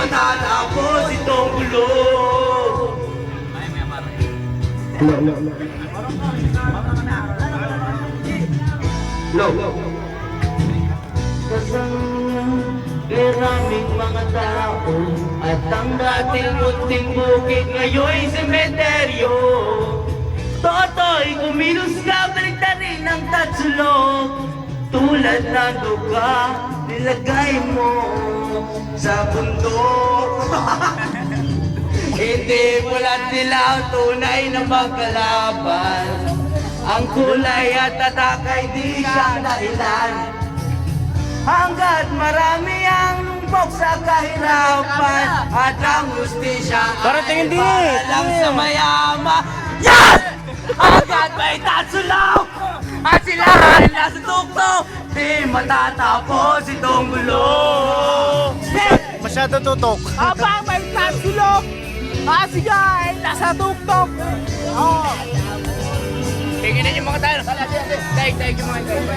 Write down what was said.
matatapos itong gulo. Maraming mga tao at ang dating munting bukid ngayon'y sementeryo. Toto'y kumilos ka, baligtad rin ang tatsulog. Tulad ng duga, nilagay mo sa bundok. Hindi pula't dilaw, tunay na magkalaban. Ang kulay at tatak ay di siyang dahilan. Hanggat marami ang lumpok sa kahirapan at ang hustisya ay paalam sa mayama. Yes! Hanggat may tatsulaw at sila ay nasa tuktok, di matatapos itong gulo. Masyado tutok. Habang may tatsulok, sige ay nasa tuktok. Tingnan niyo mga tayo. Tayo yung mga tayo.